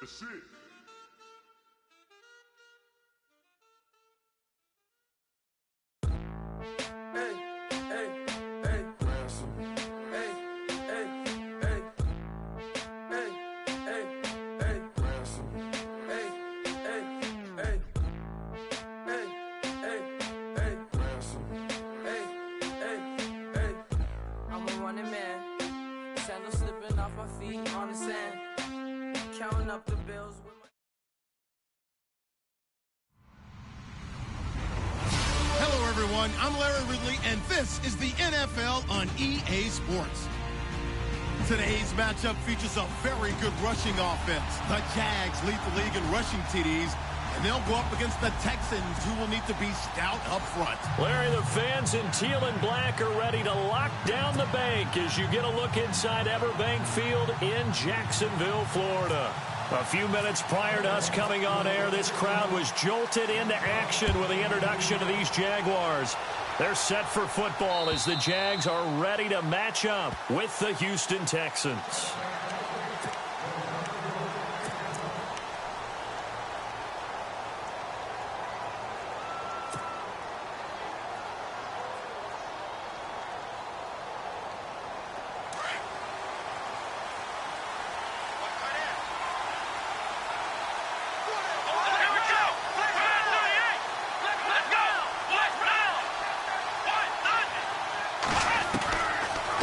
That's it. I'm Larry Ridley, and this is the NFL on EA Sports. Today's matchup features a very good rushing offense. The Jags lead the league in rushing TDs, and they'll go up against the Texans, who will need to be stout up front. Larry, the fans in teal and black are ready to lock down the bank as you get a look inside Everbank Field in Jacksonville, Florida. A few minutes prior to us coming on air, this crowd was jolted into action with the introduction of these Jaguars. They're set for football as the Jags are ready to match up with the Houston Texans.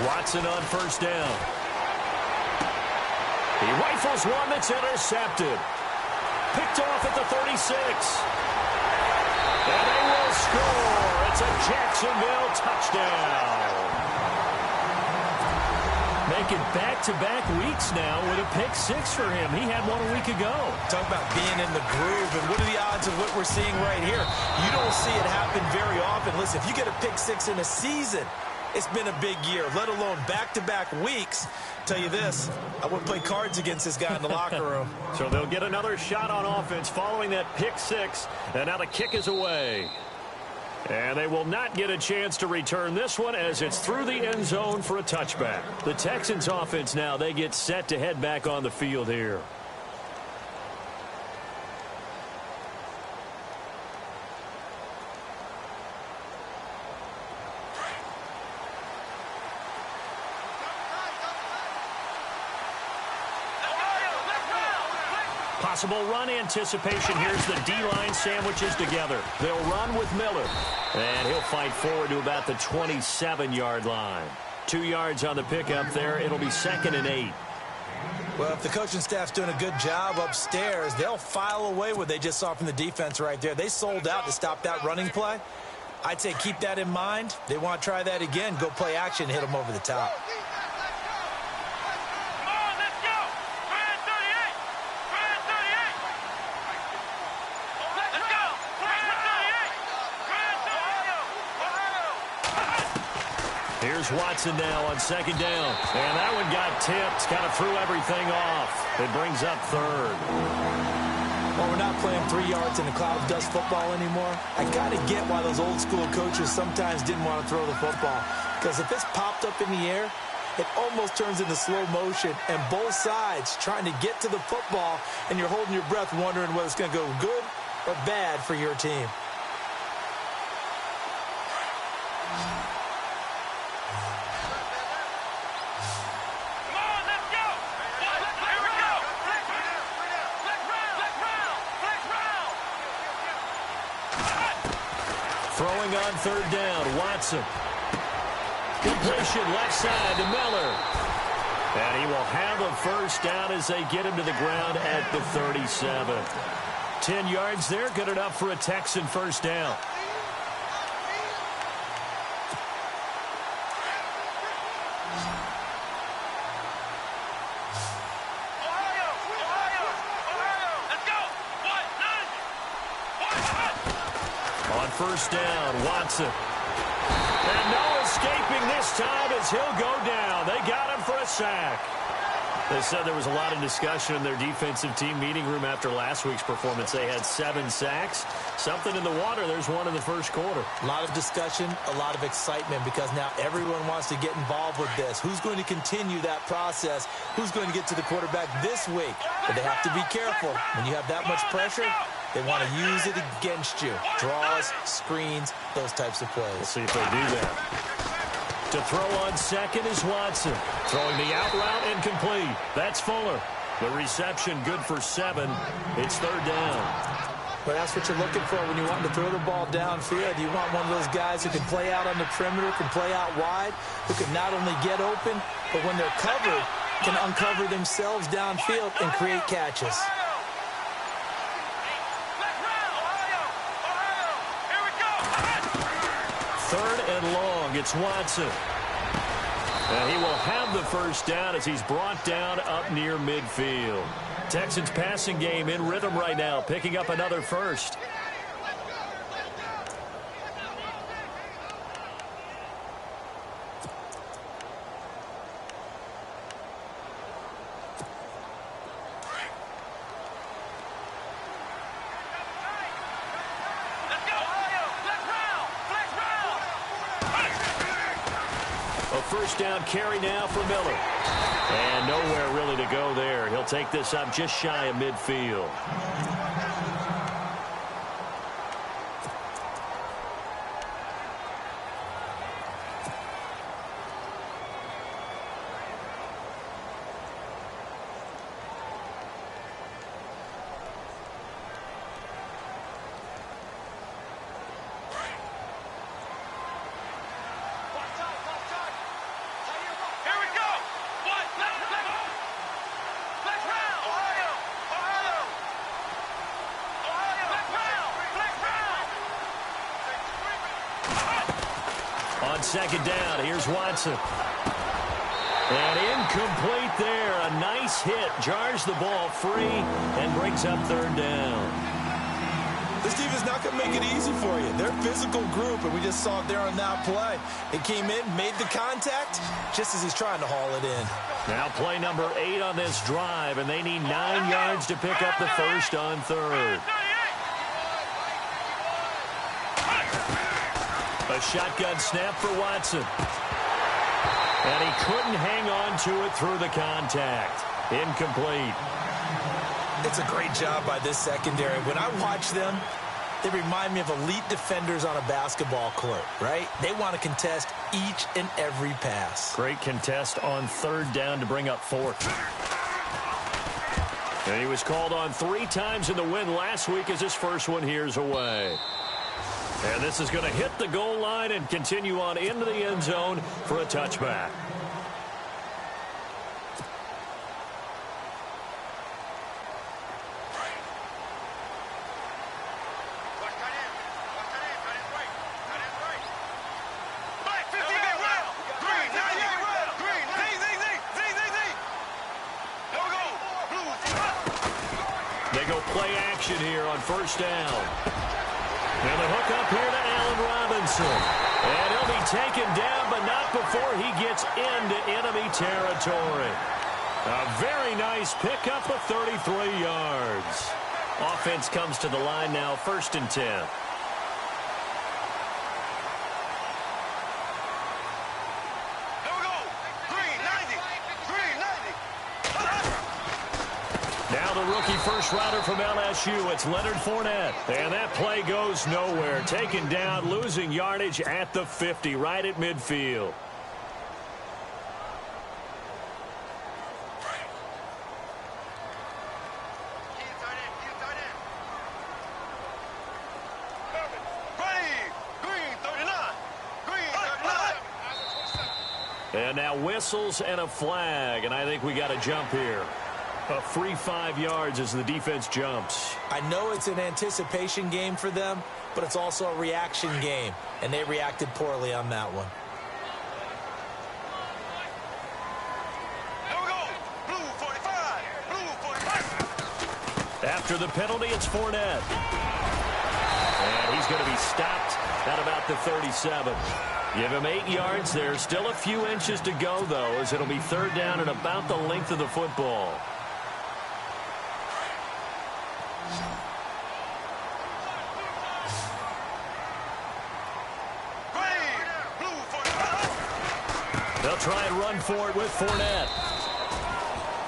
Watson on first down. He rifles one that's intercepted. Picked off at the 36. And they will score. It's a Jacksonville touchdown. Making back-to-back weeks now with a pick six for him. He had one a week ago. Talk about being in the groove, and what are the odds of what we're seeing right here? You don't see it happen very often. Listen, if you get a pick six in a season, it's been a big year, let alone back-to-back weeks. Tell you this, I wouldn't play cards against this guy in the locker room. So they'll get another shot on offense following that pick six, and now the kick is away. And they will not get a chance to return this one as it's through the end zone for a touchback. The Texans offense now, they get set to head back on the field here. Possible run anticipation. Here's the D-line sandwiches together. They'll run with Miller. And he'll fight forward to about the 27-yard line. 2 yards on the pickup there. It'll be 2nd and 8. Well, if the coaching staff's doing a good job upstairs, they'll file away what they just saw from the defense right there. They sold out to stop that running play. I'd say keep that in mind. They want to try that again. Go play action, hit them over the top. Here's Watson now on 2nd down. And that one got tipped. Kind of threw everything off. It brings up 3rd. Well, we're not playing 3 yards in a cloud of dust football anymore. I got to get why those old school coaches sometimes didn't want to throw the football. Because if it's popped up in the air, it almost turns into slow motion. And both sides trying to get to the football, and you're holding your breath wondering whether it's going to go good or bad for your team. Throwing on 3rd down, Watson. Completion left side to Miller. And he will have a first down as they get him to the ground at the 37. 10 yards there, good enough for a Texan first down. First down, Watson. And no escaping this time as he'll go down. They got him for a sack. They said there was a lot of discussion in their defensive team meeting room after last week's performance. They had 7 sacks. Something in the water. There's one in the first quarter. A lot of discussion, a lot of excitement, because now everyone wants to get involved with this. Who's going to continue that process? Who's going to get to the quarterback this week? But they have to be careful. When you have that much pressure, they want to use it against you. Draws, screens, those types of plays. We'll see if they do that. To throw on second is Watson. Throwing the out route incomplete. That's Fuller. The reception good for 7. It's third down. Well, that's what you're looking for when you want to throw the ball downfield. You want one of those guys who can play out on the perimeter, can play out wide, who can not only get open, but when they're covered, can uncover themselves downfield and create catches. Third and long. It's Watson. And he will have the first down as he's brought down up near midfield. Texans passing game in rhythm right now, picking up another first. First down carry now for Miller. And nowhere really to go there. He'll take this up just shy of midfield. On second down, here's Watson. And incomplete there. A nice hit. Jars the ball free and brings up third down. This team is not going to make it easy for you. They're a physical group, and we just saw it there on that play. It came in, made the contact, just as he's trying to haul it in. Now play number 8 on this drive, and they need 9 yards to pick up the first on third. A shotgun snap for Watson. And he couldn't hang on to it through the contact. Incomplete. It's a great job by this secondary. When I watch them, they remind me of elite defenders on a basketball court, right? They want to contest each and every pass. Great contest on third down to bring up fourth. And he was called on 3 times in the win last week as his first one here's away. And this is going to hit the goal line and continue on into the end zone for a touchback. They go play action here on first down. And the hook up here to Allen Robinson. And he'll be taken down, but not before he gets into enemy territory. A very nice pickup of 33 yards. Offense comes to the line now, 1st and 10. Now the rookie first rounder from LSU, it's Leonard Fournette. And that play goes nowhere. Taken down, losing yardage at the 50, right at midfield. And now whistles and a flag, and I think we got a jump here. A free 5 yards as the defense jumps. I know it's an anticipation game for them, but it's also a reaction game, and they reacted poorly on that one. Here we go. Blue 45. Blue 45. After the penalty, it's Fournette. And he's going to be stopped at about the 37. Give him 8 yards. There's still a few inches to go, though, as it'll be third down and about the length of the football. They'll try and run for it with Fournette.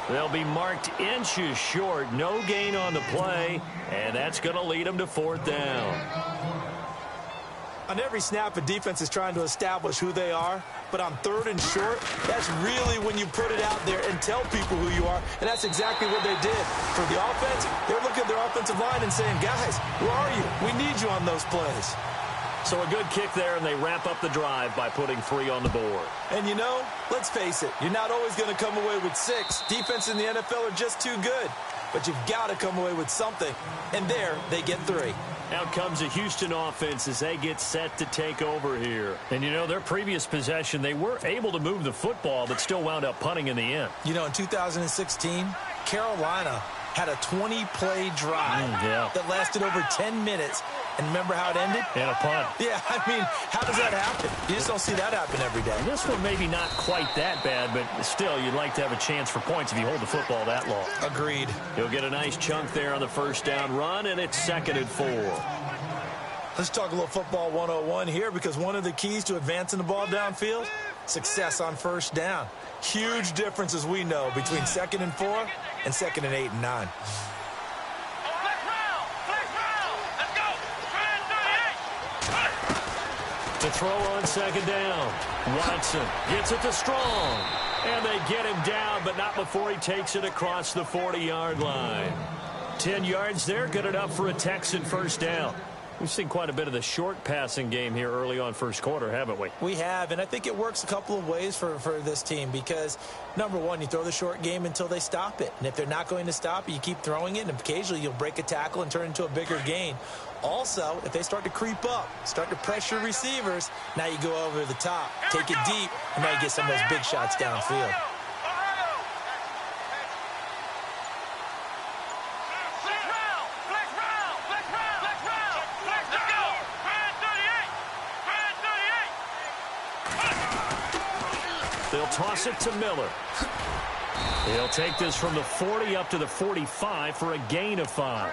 They'll be marked inches short. No gain on the play, and that's going to lead them to fourth down. On every snap, a defense is trying to establish who they are, but on third and short, that's really when you put it out there and tell people who you are, and that's exactly what they did. For the offense, they're looking at their offensive line and saying, guys, where are you? We need you on those plays. So a good kick there, and they wrap up the drive by putting 3 on the board. And, you know, let's face it, you're not always going to come away with 6. Defense in the NFL are just too good. But you've got to come away with something. And there, they get 3. Out comes the Houston offense as they get set to take over here. And, you know, their previous possession, they were able to move the football, but still wound up punting in the end. You know, in 2016, Carolina had a 20-play drive that lasted over 10 minutes. And remember how it ended? And a punt. Yeah, I mean, how does that happen? You just don't see that happen every day. And this one maybe not quite that bad, but still, you'd like to have a chance for points if you hold the football that long. Agreed. He'll get a nice chunk there on the first down run, and it's 2nd and 4. Let's talk a little football 101 here, because one of the keys to advancing the ball downfield, success on first down. Huge difference, as we know, between 2nd and 4 and 2nd and 8 and 9. To throw on 2nd down. Watson gets it to Strong. And they get him down, but not before he takes it across the 40-yard line. 10 yards there, good enough for a Texan first down. We've seen quite a bit of the short passing game here early on first quarter, haven't we? We have, and I think it works a couple of ways for this team because, number one, you throw the short game until they stop it. And if they're not going to stop it, you keep throwing it, and occasionally you'll break a tackle and turn into a bigger gain. Also, if they start to creep up, start to pressure receivers, now you go over the top, take it deep, and now you get some of those big shots downfield. They'll toss it to Miller. He'll take this from the 40 up to the 45 for a gain of 5.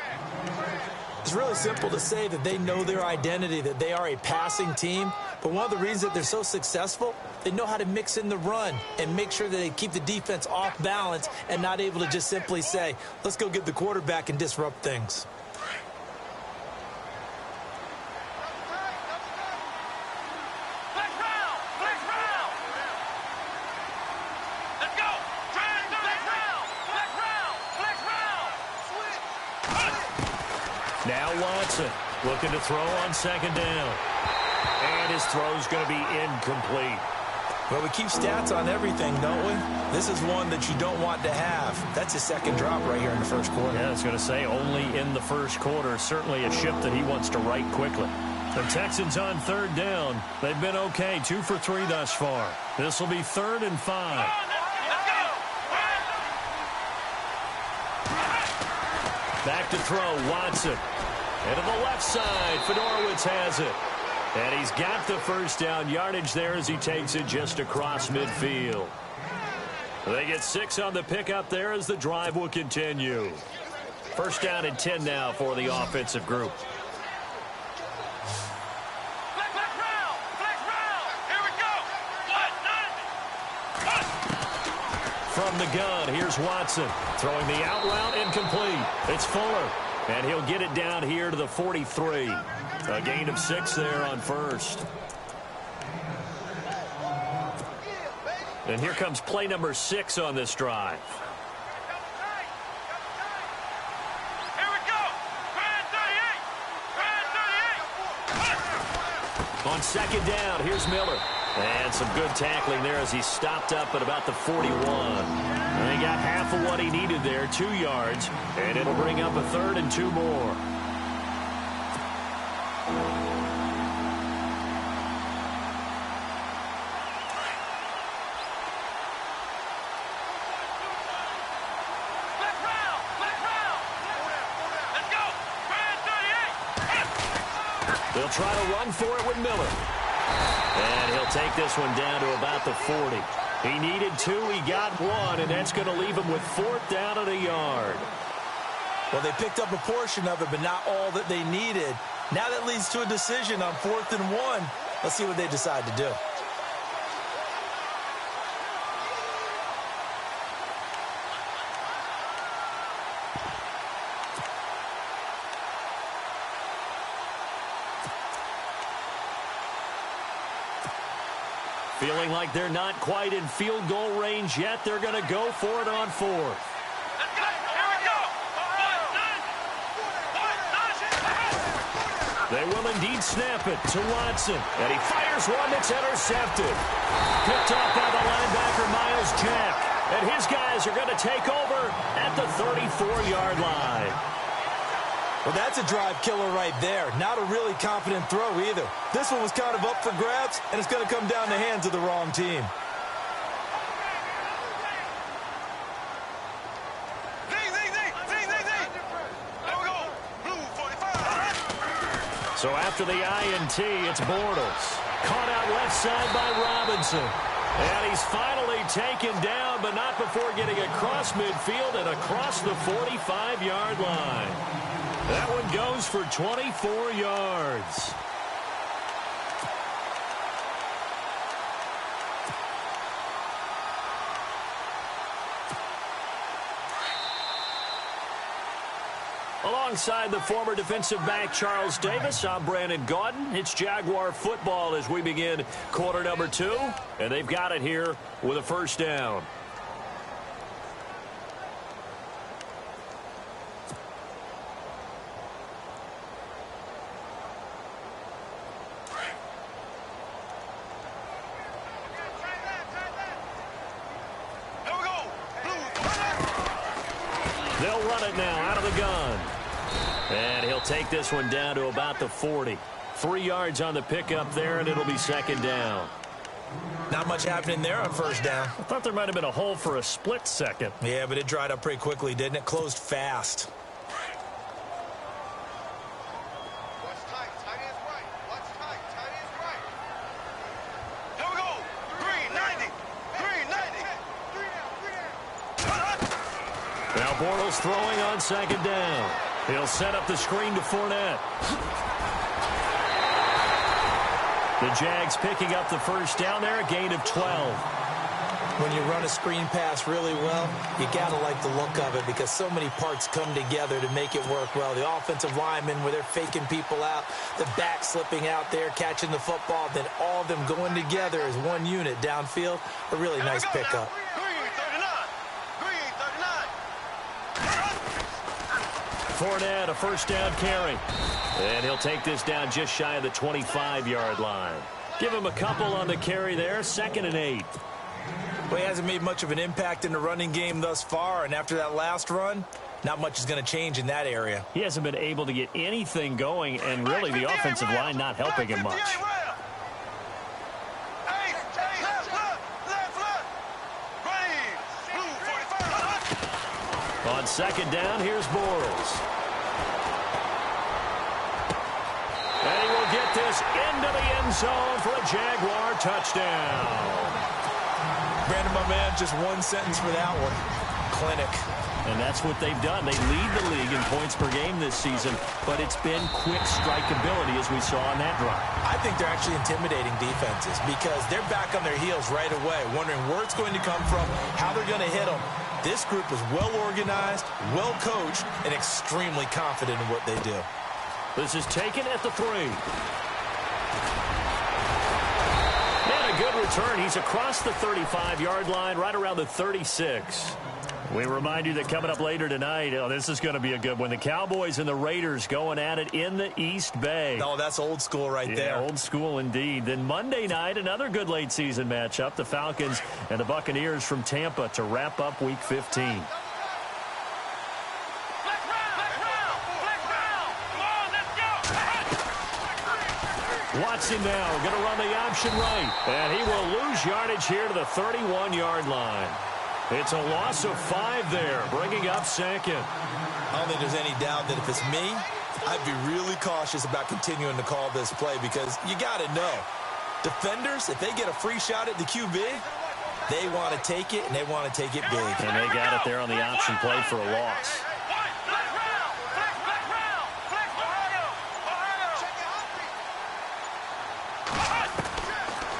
It's really simple to say that they know their identity, that they are a passing team. But one of the reasons that they're so successful, they know how to mix in the run and make sure that they keep the defense off balance and not able to just simply say, let's go get the quarterback and disrupt things. Now Watson looking to throw on 2nd down. And his throw's going to be incomplete. Well, we keep stats on everything, don't we? This is one that you don't want to have. That's his 2nd drop right here in the first quarter. Yeah, I was going to say only in the first quarter. Certainly a ship that he wants to right quickly. The Texans on 3rd down. They've been okay, 2 for 3 thus far. This will be 3rd and 5. Back to throw, Watson. And to the left side, Fedorowicz has it. And he's got the first down yardage there as he takes it just across midfield. They get 6 on the pickup there as the drive will continue. First down and 10 now for the offensive group. From the gun, here's Watson. Throwing the out route, incomplete. It's Fuller. And he'll get it down here to the 43. A gain of 6 there on first. And here comes play number 6 on this drive. Here we go. On 2nd down, here's Miller. And some good tackling there as he stopped up at about the 41. And he got half of what he needed there, 2 yards. And it'll bring up a 3rd and 2 more. They'll try to run for it with Miller. And he'll take this one down to about the 40. He needed 2, he got 1, and that's going to leave him with 4th down at a yard. Well, they picked up a portion of it, but not all that they needed. Now that leads to a decision on 4th and 1. Let's see what they decide to do. Feeling like they're not quite in field goal range yet, they're going to go for it on 4th. They will indeed snap it to Watson. And he fires one that's intercepted. Picked off by the linebacker, Miles Jack. And his guys are going to take over at the 34-yard line. Well, that's a drive killer right there. Not a really confident throw either. This one was kind of up for grabs, and it's going to come down the hands of the wrong team. So after the INT, it's Bortles. Caught out left side by Robinson. And he's finally taken down, but not before getting across midfield and across the 45-yard line. That one goes for 24 yards. Alongside the former defensive back Charles Davis, I'm Brandon Gaudin. It's Jaguar football as we begin quarter number 2, and they've got it here with a 1st down. They'll run it now out of the gun. And he'll take this one down to about the 40. 3 yards on the pickup there, and it'll be 2nd down. Not much happening there on 1st down. I thought there might have been a hole for a split second. Yeah, but it dried up pretty quickly, didn't it? Closed fast. Now Bortles throwing on 2nd down. He'll set up the screen to Fournette. The Jags picking up the 1st down there, a gain of 12. When you run a screen pass really well, you got to like the look of it because so many parts come together to make it work well. The offensive linemen, where they're faking people out, the back slipping out there, catching the football, then all of them going together as one unit downfield. A really nice pickup. Fournette, a 1st down carry. And he'll take this down just shy of the 25-yard line. Give him a couple on the carry there, 2nd and 8. Well, he hasn't made much of an impact in the running game thus far, and after that last run, not much is going to change in that area. He hasn't been able to get anything going, and really the offensive line not helping him much. On 2nd down, here's Bortles. And he will get this into the end zone for a Jaguar touchdown. Brandon, my man, just one sentence for that one. Clinic. And that's what they've done. They lead the league in points per game this season, but it's been quick strikeability as we saw on that drive. I think they're actually intimidating defenses because they're back on their heels right away, wondering where it's going to come from, how they're going to hit them. This group is well organized, well coached, and extremely confident in what they do. This is taken at the 3. And a good return. He's across the 35-yard line, right around the 36. We remind you that coming up later tonight, this is going to be a good one. The Cowboys and the Raiders going at it in the East Bay. Oh, that's old school right there. Old school indeed. Then Monday night, another good late season matchup. The Falcons and the Buccaneers from Tampa to wrap up Week 15. Watson now going to run the option right. And he will lose yardage here to the 31-yard line. It's a loss of 5 there, bringing up 2nd. I don't think there's any doubt that if it's me, I'd be really cautious about continuing to call this play because you got to know Defenders, if they get a free shot at the QB, they want to take it, and they want to take it big. And they got it there on the option play for a loss.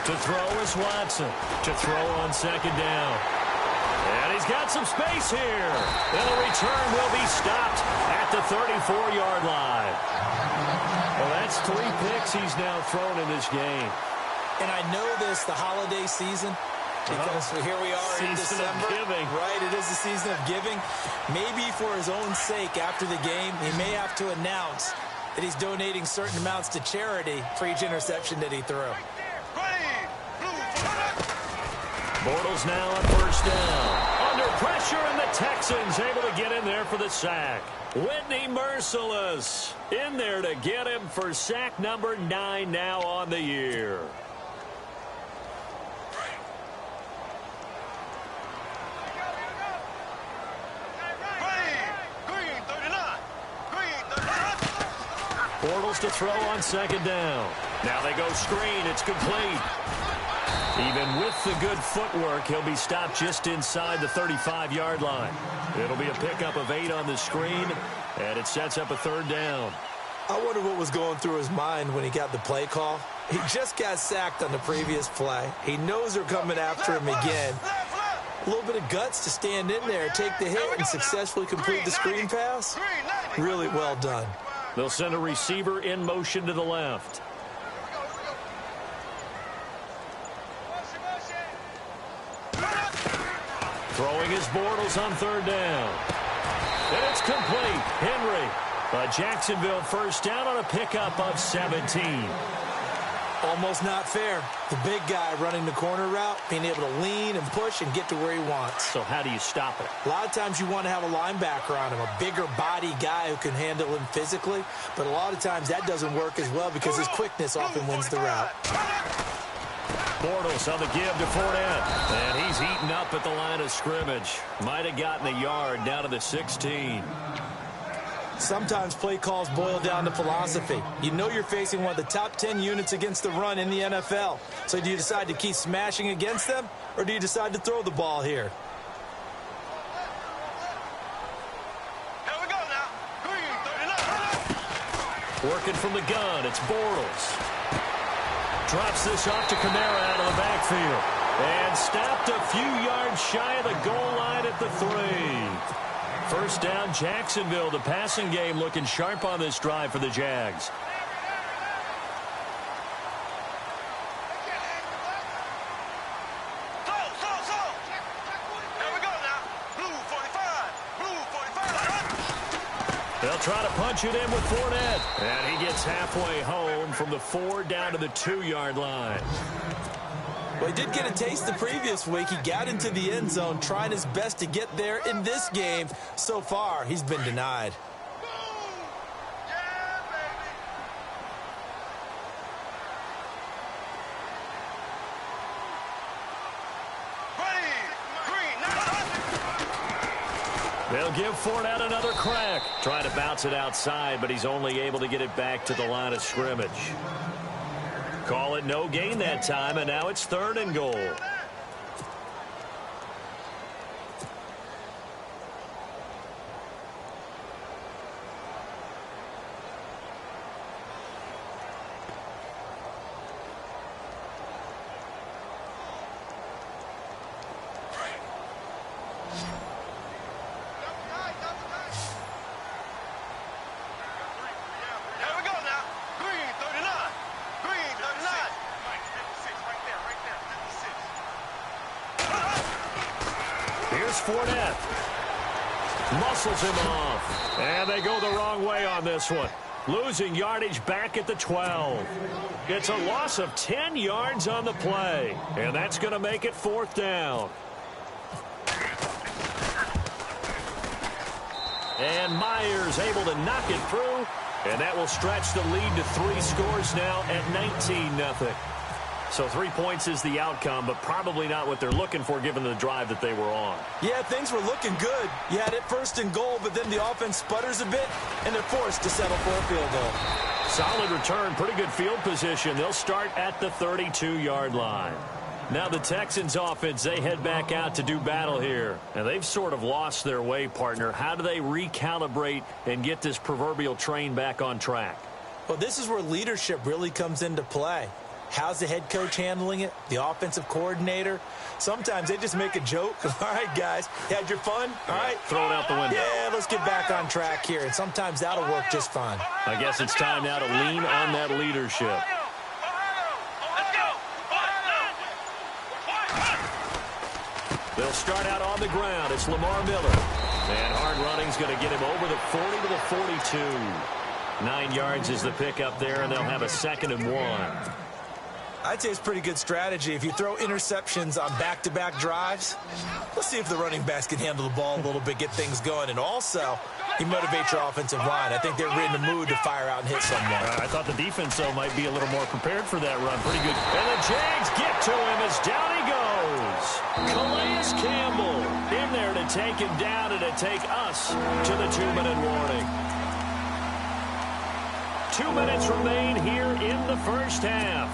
To throw is Watson. To throw on second down. And he's got some space here. And the return will be stopped at the 34-yard line. Well, that's 3 picks he's now thrown in this game. And I know this, the holiday season, because here we are in December. Giving. Right, it is the season of giving. Maybe for his own sake after the game, he may have to announce that he's donating certain amounts to charity for each interception that he threw. Bortles now on first down. Under pressure, and the Texans able to get in there for the sack. Whitney Merciless in there to get him for sack number 9 now on the year. Bortles to throw on second down. Now they go screen. It's complete. Even with the good footwork, he'll be stopped just inside the 35-yard line. It'll be a pickup of 8 on the screen, and it sets up a 3rd down. I wonder what was going through his mind when he got the play call. He just got sacked on the previous play. He knows they're coming after him again. A little bit of guts to stand in there, take the hit, and successfully complete the screen pass. Really well done. They'll send a receiver in motion to the left. Throwing his Bortles on 3rd down. And it's complete. Henry. A Jacksonville first down on a pickup of 17. Almost not fair. The big guy running the corner route, being able to lean and push and get to where he wants. So how do you stop it? A lot of times you want to have a linebacker on him, a bigger body guy who can handle him physically. But a lot of times that doesn't work as well because his quickness often wins the route. Bortles on the give to Fournette. And he's eaten up at the line of scrimmage. Might have gotten a yard down to the 16. Sometimes play calls boil down to philosophy. You know you're facing one of the top 10 units against the run in the NFL. So do you decide to keep smashing against them, or do you decide to throw the ball here? Here we go now. Green, 39. Working from the gun, it's Bortles. Drops this off to Kamara out of the backfield. And stopped a few yards shy of the goal line at the 3. First down, Jacksonville. The passing game looking sharp on this drive for the Jags. Here we go now. Blue 45. Blue 45. They'll try to punch it in with Fournette. And he gets halfway home from the 4 down to the 2-yard line. Well, he did get a taste the previous week. He got into the end zone, trying his best to get there in this game. So far, he's been denied. They'll give Fournette another crack. Trying to bounce it outside, but he's only able to get it back to the line of scrimmage. Call it no gain that time, and now it's 3rd and goal. Fournette muscles him off, and they go the wrong way on this one, losing yardage back at the 12. It's a loss of 10 yards on the play, and that's going to make it 4th down. And Myers able to knock it through, and that will stretch the lead to 3 scores now at 19-0. So 3 points is the outcome, but probably not what they're looking for given the drive that they were on. Yeah, things were looking good. You had it 1st and goal, but then the offense sputters a bit, and they're forced to settle for a field goal. Solid return, pretty good field position. They'll start at the 32-yard line. Now the Texans offense, they head back out to do battle here. And they've sort of lost their way, partner. How do they recalibrate and get this proverbial train back on track? Well, this is where leadership really comes into play. How's the head coach handling it? The offensive coordinator? Sometimes they just make a joke. All right, guys, you had your fun? All right. Throw it out the window. Yeah, let's get back on track here. And sometimes that'll work just fine. I guess it's time now to lean on that leadership. They'll start out on the ground. It's Lamar Miller. And hard running's going to get him over the 40 to the 42. 9 yards is the pickup there, and they'll have a 2nd and 1. I'd say it's pretty good strategy. If you throw interceptions on back-to-back drives, let's see if the running backs can handle the ball a little bit, get things going. And also, you motivate your offensive line. I think they're in the mood to fire out and hit someone. I thought the defense, though, might be a little more prepared for that run. Pretty good. And the Jags get to him as down he goes. Calais Campbell in there to take him down and to take us to the 2-minute warning. 2 minutes remain here in the first half.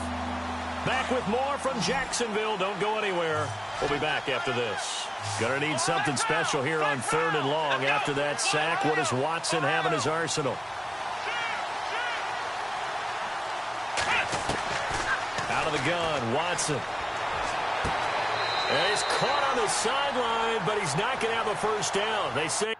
Back with more from Jacksonville. Don't go anywhere. We'll be back after this. Gonna need something special here on 3rd and long. After that sack, what does Watson have in his arsenal? Out of the gun, Watson. And he's caught on the sideline, but he's not going to have a first down. They say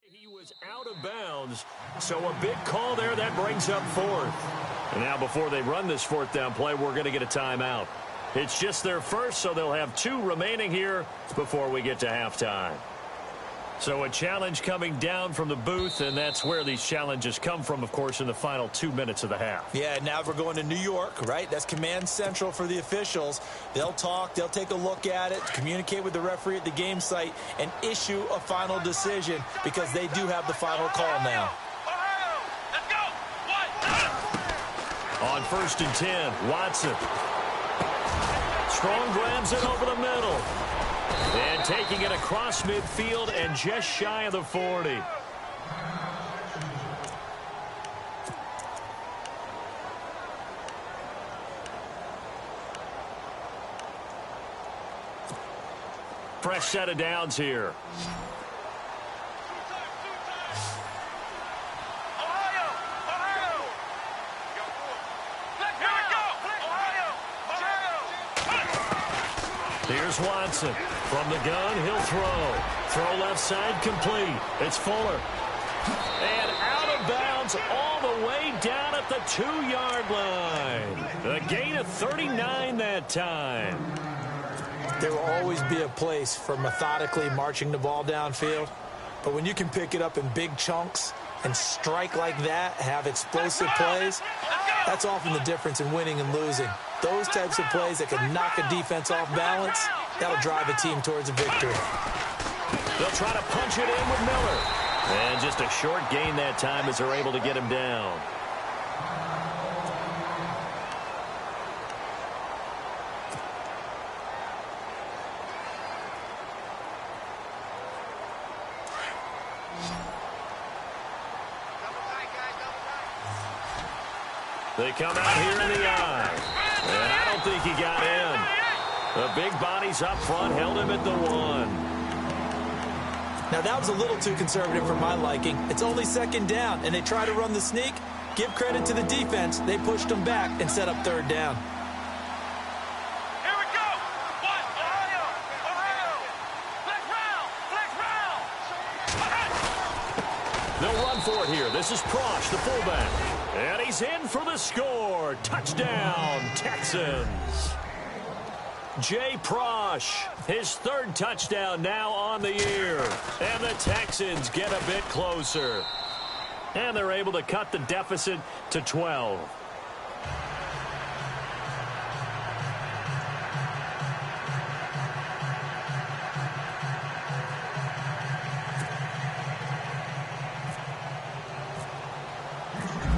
he was out of bounds, so a big call there. That brings up 4th. And now before they run this 4th down play, we're going to get a timeout. It's just their first, so they'll have 2 remaining here before we get to halftime. So a challenge coming down from the booth, and that's where these challenges come from, of course, in the final 2 minutes of the half. Yeah, now we're going to New York, right? That's command central for the officials. They'll talk, they'll take a look at it, communicate with the referee at the game site, and issue a final decision because they do have the final call now. On 1st and 10, Watson. Strong grabs it over the middle. And taking it across midfield and just shy of the 40. Fresh set of downs here. Here's Watson. From the gun, he'll throw. Throw left side complete. It's Fuller. And out of bounds all the way down at the 2-yard line. A gain of 39 that time. There will always be a place for methodically marching the ball downfield. But when you can pick it up in big chunks and strike like that, have explosive plays, that's often the difference in winning and losing. Those types of plays that can knock a defense off balance, that'll drive a team towards a victory. They'll try to punch it in with Miller. And just a short gain that time as they're able to get him down. They come out here in the eye. And I don't think he got in. The big bodies up front held him at the 1. Now, that was a little too conservative for my liking. It's only 2nd down, and they try to run the sneak. Give credit to the defense. They pushed them back and set up 3rd down. Here we go. Ohio. Flex round. They'll run for it here. This is Prosh, the fullback. And he's in for the score. Touchdown, Texans. Jay Prosh, his 3rd touchdown now on the year. And the Texans get a bit closer. And they're able to cut the deficit to 12.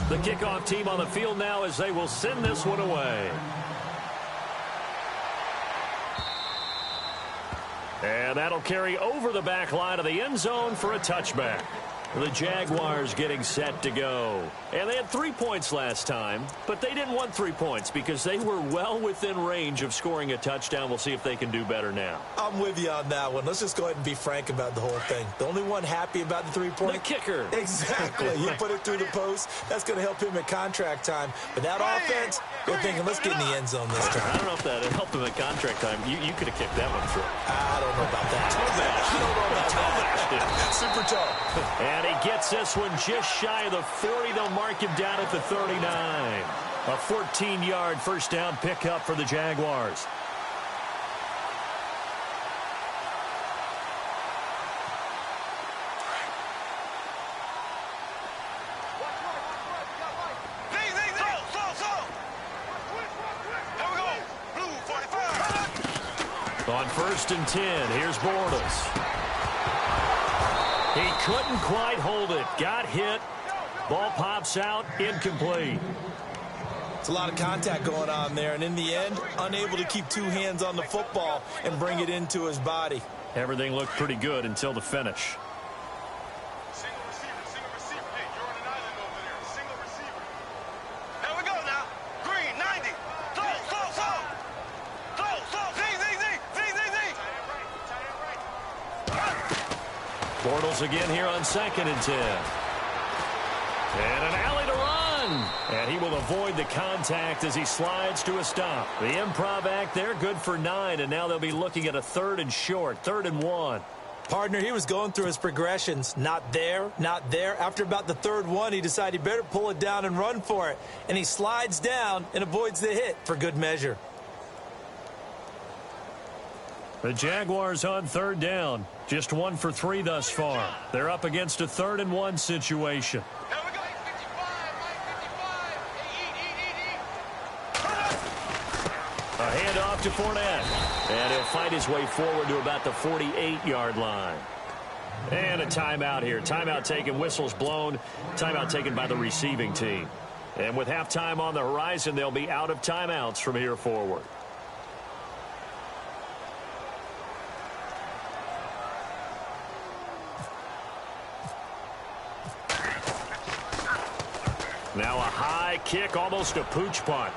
The kickoff team on the field now as they will send this one away. And that'll carry over the back line of the end zone for a touchback. The Jaguars getting set to go. And they had 3 points last time, but they didn't want 3 points because they were well within range of scoring a touchdown. We'll see if they can do better now. I'm with you on that one. Let's just go ahead and be frank about the whole thing. The only one happy about the 3-point. The kicker. Exactly. He put it through the post. That's going to help him at contract time. But that offense, they're thinking, let's get in the end zone this time. I don't know if that helped him at contract time. You could have kicked that one through. I don't know about that. I don't know about that. Super tough. And he gets this one just shy of the 40. They'll mark him down at the 39. A 14-yard first down pickup for the Jaguars. On 1st and 10, here's Bortles. He couldn't quite hold it. Got hit. Ball pops out. Incomplete. It's a lot of contact going on there, and in the end, unable to keep 2 hands on the football and bring it into his body. Everything looked pretty good until the finish. Single receiver. Hey, you're on an island over there. Single receiver. Here we go now. Green, 90. Slow. Bortles again here on 2nd and 10. And an alley to run. And he will avoid the contact as he slides to a stop. The improv act there, good for 9. And now they'll be looking at a 3rd and short, 3rd and 1. Partner, he was going through his progressions. Not there, not there. After about the 3rd one, he decided he better pull it down and run for it. And he slides down and avoids the hit for good measure. The Jaguars on 3rd down. Just 1 for 3 thus far. They're up against a 3rd and 1 situation. Here we go. 55. A handoff to Fournette. And he'll fight his way forward to about the 48-yard line. And a timeout here. Timeout taken, whistles blown. Timeout taken by the receiving team. And with halftime on the horizon, they'll be out of timeouts from here forward. Now a high kick, almost a pooch punt.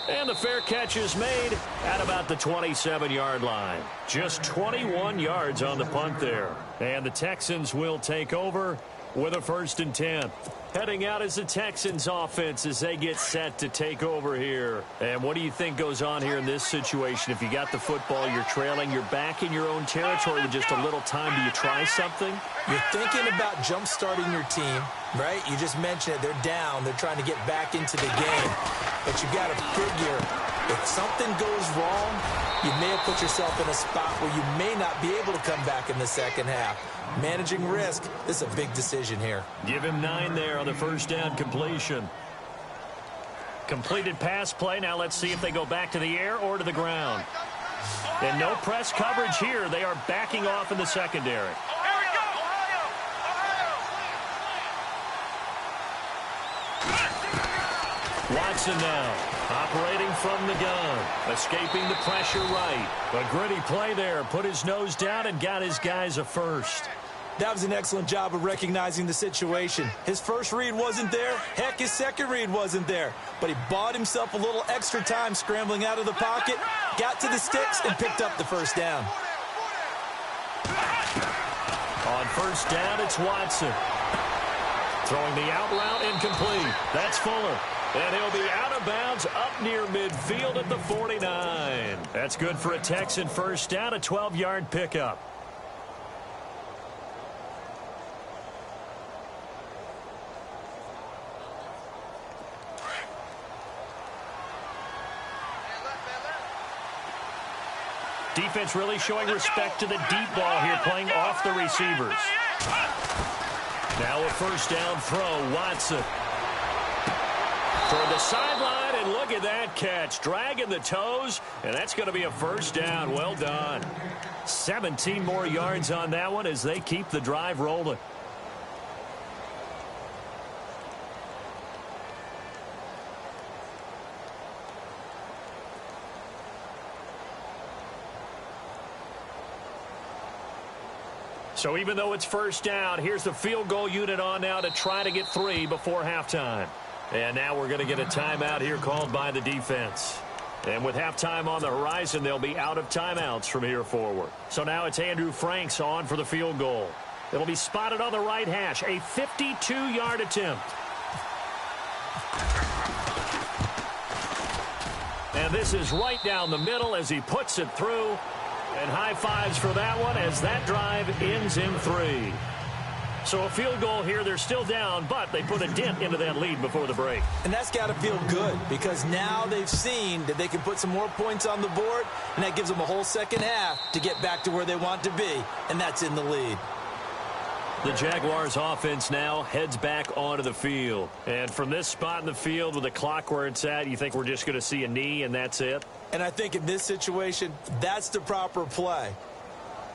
And the fair catch is made at about the 27-yard line. Just 21 yards on the punt there. And the Texans will take over with a 1st and 10. Heading out is the Texans offense as they get set to take over here. And what do you think goes on here in this situation? If you got the football, you're trailing, you're back in your own territory with just a little time. Do you try something? You're thinking about jump-starting your team, right? You just mentioned it. They're down. They're trying to get back into the game. But you got to figure, if something goes wrong, you may have put yourself in a spot where you may not be able to come back in the second half. Managing risk, this is a big decision here. Give him 9 there on the first down completion. Completed pass play. Now let's see if they go back to the air or to the ground. And no press coverage here. They are backing off in the secondary. Watson now, operating from the gun, escaping the pressure right. A gritty play there, put his nose down and got his guys a first. That was an excellent job of recognizing the situation. His first read wasn't there. Heck, his second read wasn't there. But he bought himself a little extra time scrambling out of the pocket, got to the sticks, and picked up the first down. On first down, it's Watson. Throwing the out route incomplete. That's Fuller. And he'll be out of bounds up near midfield at the 49. That's good for a Texan first down, a 12-yard pickup. Defense really showing respect to the deep ball here, playing off the receivers. Now a first down throw, Watson. Toward the sideline, and look at that catch. Dragging the toes, and that's going to be a first down. Well done. 17 more yards on that one as they keep the drive rolling. So even though it's first down, here's the field goal unit on now to try to get 3 before halftime. And now we're going to get a timeout here called by the defense. And with halftime on the horizon, they'll be out of timeouts from here forward. So now it's Andrew Franks on for the field goal. It'll be spotted on the right hash, a 52-yard attempt. And this is right down the middle as he puts it through. And high fives for that one as that drive ends in 3. So a field goal here, they're still down, but they put a dent into that lead before the break. And that's got to feel good because now they've seen that they can put some more points on the board, and that gives them a whole second half to get back to where they want to be, and that's in the lead. The Jaguars offense now heads back onto the field. And from this spot in the field with the clock where it's at, you think we're just going to see a knee and that's it? And I think in this situation, that's the proper play.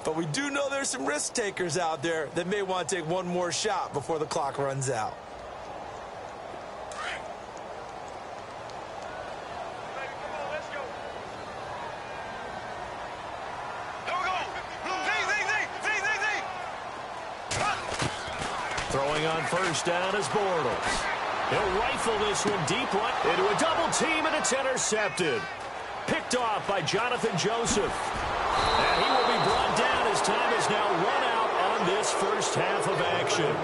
But we do know there's some risk takers out there that may want to take one more shot before the clock runs out. Throwing on first down is Bortles. He'll rifle this one deep right into a double team, and it's intercepted. Picked off by Jonathan Joseph. And he will be brought down as time is now run out on this first half of action.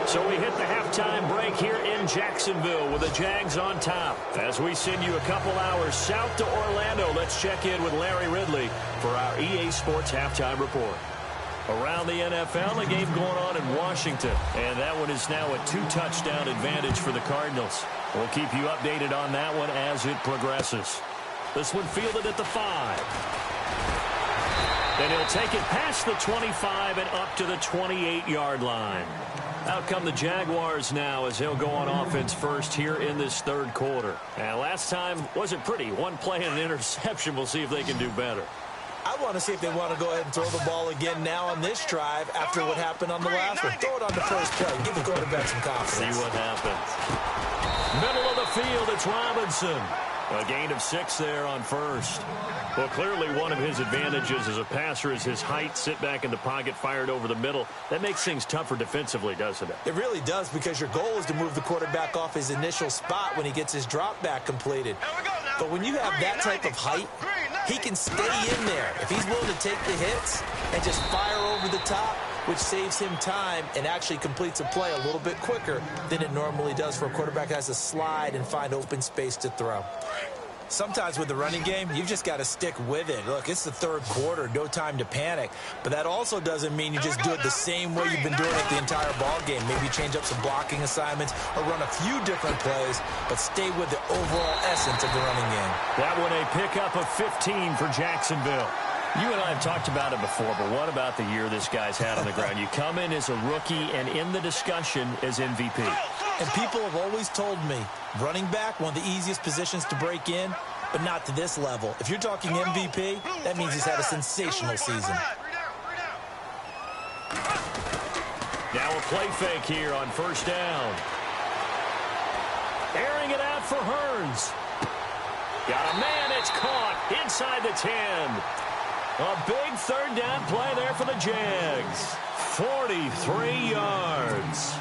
So we hit the halftime break here in Jacksonville with the Jags on top. As we send you a couple hours south to Orlando, let's check in with Larry Ridley for our EA Sports halftime report. Around the NFL, a game going on in Washington, and that one is now a 2-touchdown advantage for the Cardinals. We'll keep you updated on that one as it progresses. This one fielded at the 5. And he'll take it past the 25 and up to the 28-yard line. Out come the Jaguars now as they'll go on offense first here in this third quarter. And last time wasn't pretty. One play and an interception. We'll see if they can do better. I want to see if they want to go ahead and throw the ball again now on this drive after what happened on the last one. Throw it on the first play. Give the quarterback some confidence. See what happens. Middle of the field, it's Robinson. A gain of 6 there on first. Well, clearly one of his advantages as a passer is his height. Sit back in the pocket, fired over the middle. That makes things tougher defensively, doesn't it? It really does, because your goal is to move the quarterback off his initial spot when he gets his drop back completed. But when you have that type of height, he can stay in there. If he's willing to take the hits and just fire over the top, which saves him time and actually completes a play a little bit quicker than it normally does for a quarterback that has to slide and find open space to throw. Sometimes with the running game, you've just got to stick with it. Look, it's the third quarter, no time to panic. But that also doesn't mean you just do it the same way you've been doing it the entire ball game. Maybe change up some blocking assignments or run a few different plays, but stay with the overall essence of the running game. That one a pickup of 15 for Jacksonville. You and I have talked about it before, but what about the year this guy's had on the ground? You come in as a rookie and in the discussion as MVP. And people have always told me, running back, one of the easiest positions to break in, but not to this level. If you're talking MVP, that means he's had a sensational season. Now a play fake here on first down. Airing it out for Hearns. Got a man, it's caught inside the 10. A big third down play there for the Jags. 43 yards.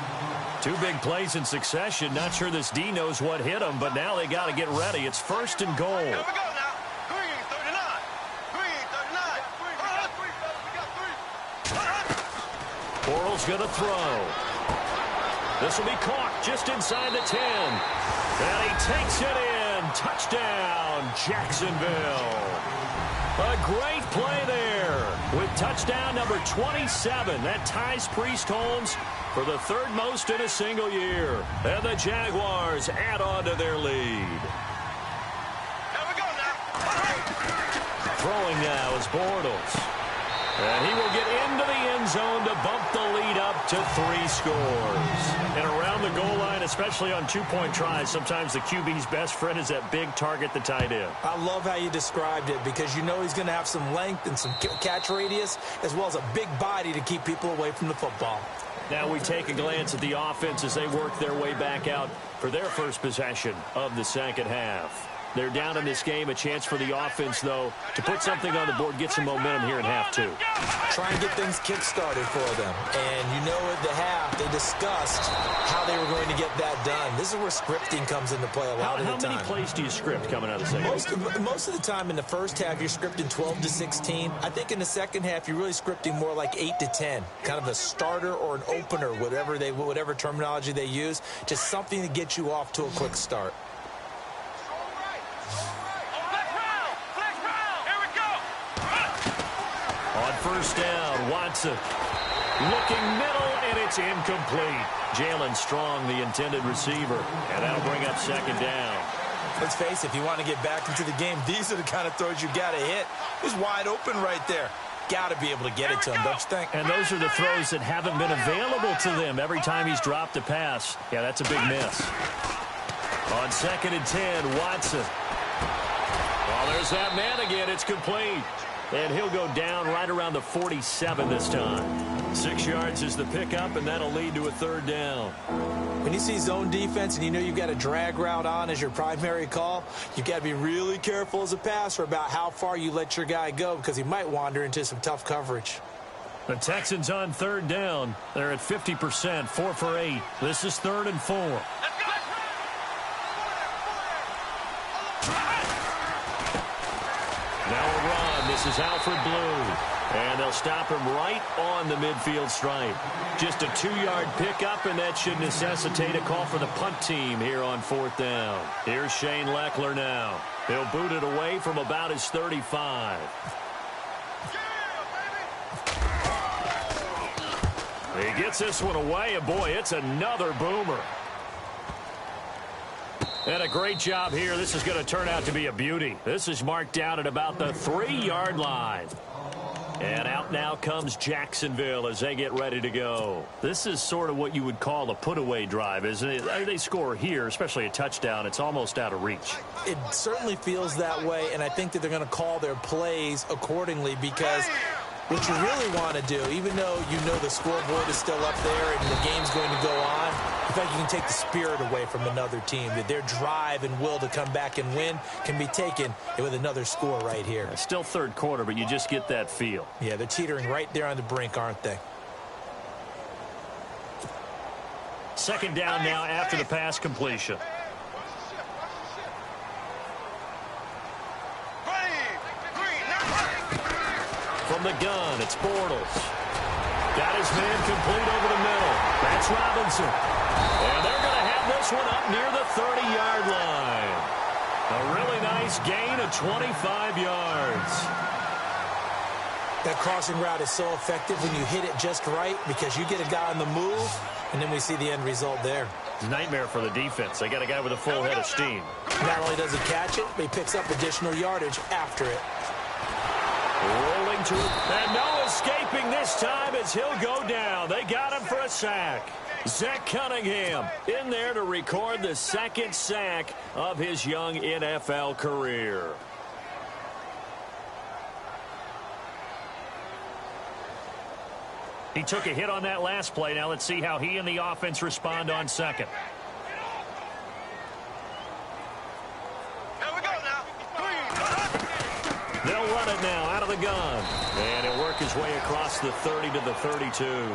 2 big plays in succession. Not sure this D knows what hit him, but now they got to get ready. It's first and goal. Here we go now. Green 39. Green 39. Bortles going to throw. This will be caught just inside the 10. And he takes it in. Touchdown, Jacksonville. A great play there with touchdown number 27. That ties Priest Holmes for the third most in a single year. And the Jaguars add on to their lead. Here we go now. Throwing now is Bortles. And he will get into the end zone to bump the lead up to 3 scores. And around the goal line, especially on 2-point tries, sometimes the QB's best friend is that big target, the tight end. I love how you described it, because you know he's going to have some length and some catch radius, as well as a big body to keep people away from the football. Now we take a glance at the offense as they work their way back out for their first possession of the second half. They're down in this game. A chance for the offense, though, to put something on the board, get some momentum here in half two. Try and get things kick-started for them. And you know at the half, they discussed how they were going to get that done. This is where scripting comes into play a lot of the time. How many plays do you script coming out of the second? Most of the time in the first half, you're scripting 12 to 16. I think in the second half, you're really scripting more like 8 to 10. Kind of a starter or an opener, whatever terminology they use. Just something to get you off to a quick start. On first down, Watson looking middle, and it's incomplete. Jalen Strong, the intended receiver, and that'll bring up second down. Let's face it, if you want to get back into the game, these are the kind of throws you got to hit. It was wide open right there. Got to be able to get it to him, don't you think? And those are the throws that haven't been available to them every time he's dropped a pass. Yeah, that's a big miss. On second and 10, Watson. Well, there's that man again. It's complete. And he'll go down right around the 47 this time. 6 yards is the pickup, and that'll lead to a third down. When you see zone defense and you know you've got a drag route on as your primary call, you've got to be really careful as a passer about how far you let your guy go because he might wander into some tough coverage. The Texans on third down. They're at 50%, 4 for 8. This is 3rd and 4. Now a run. This is Alfred Blue. And they'll stop him right on the midfield stripe. Just a 2-yard pickup, and that should necessitate a call for the punt team here on 4th down. Here's Shane Leckler now. He'll boot it away from about his 35. He gets this one away, and boy, it's another boomer. And a great job here. This is going to turn out to be a beauty. This is marked down at about the 3-yard line. And out now comes Jacksonville as they get ready to go. This is sort of what you would call a put-away drive, isn't it? They score here, especially a touchdown. It's almost out of reach. It certainly feels that way, and I think that they're going to call their plays accordingly because what you really want to do, even though you know the scoreboard is still up there and the game's going to go on, in fact, you can take the spirit away from another team. That their drive and will to come back and win can be taken with another score right here. It's still third quarter, but you just get that feel. Yeah, they're teetering right there on the brink, aren't they? Second down now after the pass completion. From the gun, it's Bortles. Got his man complete over the middle. That's Robinson. And they're going to have this one up near the 30-yard line. A really nice gain of 25 yards. That crossing route is so effective when you hit it just right because you get a guy on the move, and then we see the end result there. Nightmare for the defense. They got a guy with a full head of steam. Not only does he catch it, but he picks up additional yardage after it. Rolling to it. And no escaping this time as he'll go down. They got him for a sack. Zach Cunningham in there to record the second sack of his young NFL career. He took a hit on that last play. Now let's see how he and the offense respond on second. They'll run it now out of the gun. And he'll work his way across the 30 to the 32.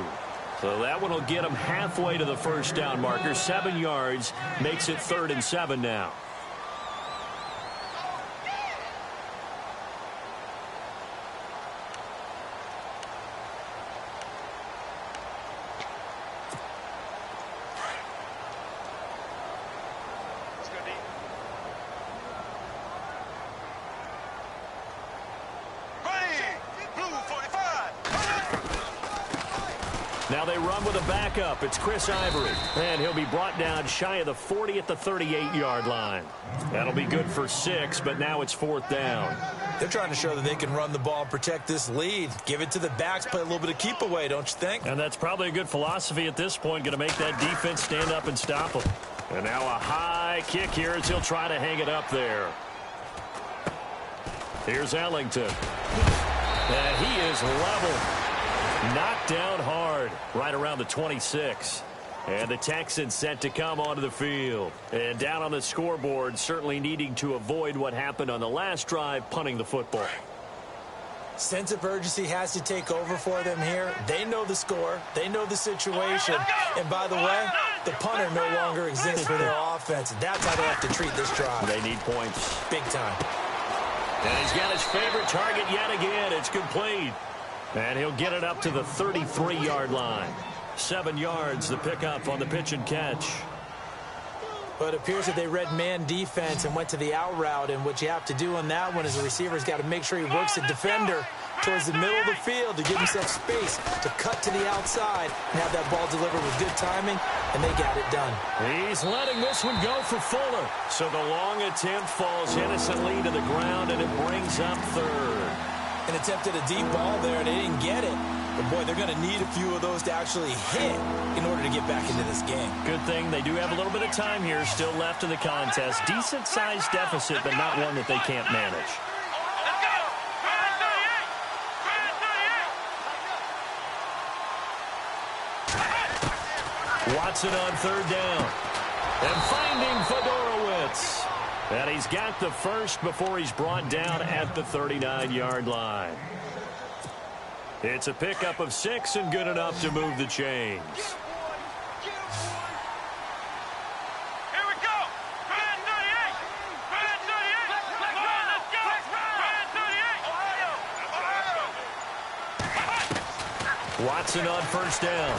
So that one will get him halfway to the first down marker. 7 yards makes it 3rd and 7 now. Now they run with a backup. It's Chris Ivory. And he'll be brought down shy of the 40 at the 38-yard line. That'll be good for 6, but now it's 4th down. They're trying to show that they can run the ball and protect this lead. Give it to the backs, play a little bit of keep away, don't you think? And that's probably a good philosophy at this point. Going to make that defense stand up and stop them. And now a high kick here as he'll try to hang it up there. Here's Ellington. And he is level. Knocked down hard right around the 26. And the Texans set to come onto the field. And down on the scoreboard, certainly needing to avoid what happened on the last drive, punting the football. Sense of urgency has to take over for them here. They know the score. They know the situation. And by the way, the punter no longer exists for their offense. That's how they have to treat this drive. They need points. Big time. And he's got his favorite target yet again. It's complete. And he'll get it up to the 33-yard line. 7 yards, the pickup on the pitch and catch. But it appears that they read man defense and went to the out route. And what you have to do on that one is the receiver's got to make sure he works the defender towards the middle of the field to give himself space to cut to the outside and have that ball delivered with good timing, and they got it done. He's letting this one go for Fuller. So the long attempt falls innocently to the ground, and it brings up third. An attempt at a deep ball there, and they didn't get it. But, boy, they're going to need a few of those to actually hit in order to get back into this game. Good thing they do have a little bit of time here still left in the contest. Decent-sized deficit, but not one that they can't manage. Watson on third down. And finding Fedorowicz. And he's got the first before he's brought down at the 39-yard line. It's a pickup of 6 and good enough to move the chains. Here we go. Man 38. Watson on first down.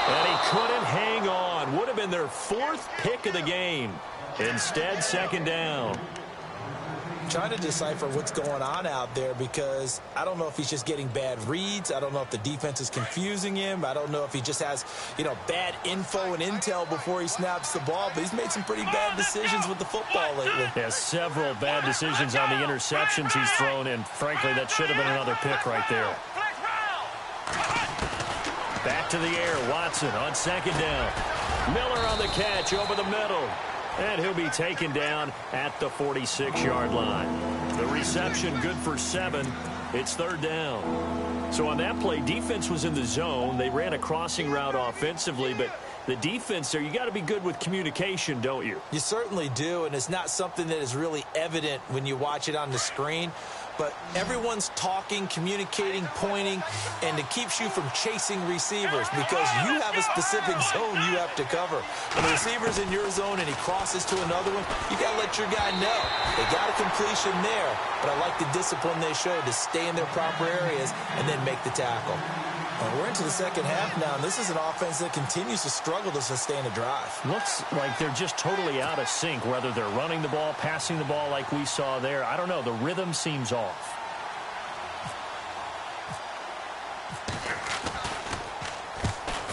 And he couldn't hang on. Would have been their 4th pick of the game. Instead, second down. Trying to decipher what's going on out there because I don't know if he's just getting bad reads. I don't know if the defense is confusing him. I don't know if he just has, bad info and intel before he snaps the ball. But he's made some pretty bad decisions with the football lately. Yeah, several bad decisions on the interceptions he's thrown, and frankly, that should have been another pick right there. Back to the air, Watson on second down. Miller on the catch over the middle. And he'll be taken down at the 46-yard line. The reception good for 7. It's third down. So on that play, defense was in the zone. They ran a crossing route offensively, but the defense there, you got to be good with communication, don't you? You certainly do, and it's not something that is really evident when you watch it on the screen. But everyone's talking, communicating, pointing, and it keeps you from chasing receivers because you have a specific zone you have to cover. When the receiver's in your zone and he crosses to another one, you got to let your guy know. They got a completion there, but I like the discipline they showed to stay in their proper areas and then make the tackle. And we're into the second half now, and this is an offense that continues to struggle to sustain a drive. Looks like they're just totally out of sync, whether they're running the ball, passing the ball like we saw there. I don't know. The rhythm seems off.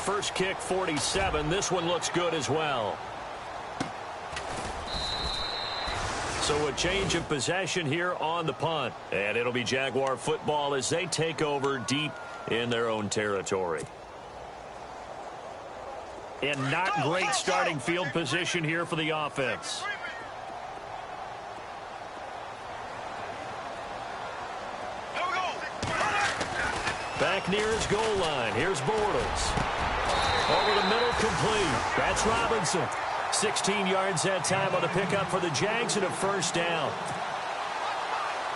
First kick, 47. This one looks good as well. So a change of possession here on the punt. And it'll be Jaguar football as they take over deep in their own territory. And not great starting field position here for the offense. Back near his goal line. Here's Bortles. Over the middle, complete. That's Robinson. 16 yards that time on the pickup for the Jags and a first down.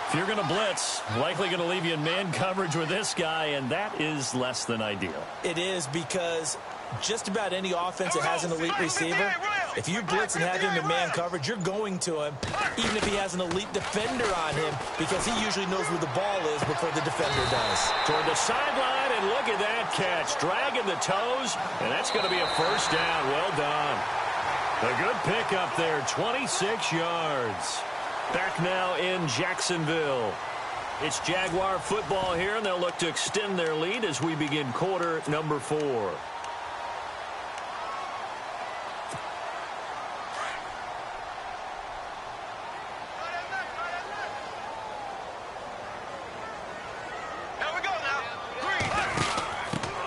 If you're going to blitz, likely going to leave you in man coverage with this guy, and that is less than ideal. It is because just about any offense that has an elite receiver, if you blitz and have him in man coverage, you're going to him, even if he has an elite defender on him, because he usually knows where the ball is before the defender does. Toward the sideline, and look at that catch. Dragging the toes, and that's going to be a first down. Well done. A good pickup there, 26 yards. Back now in Jacksonville. It's Jaguar football here, and they'll look to extend their lead as we begin quarter number 4.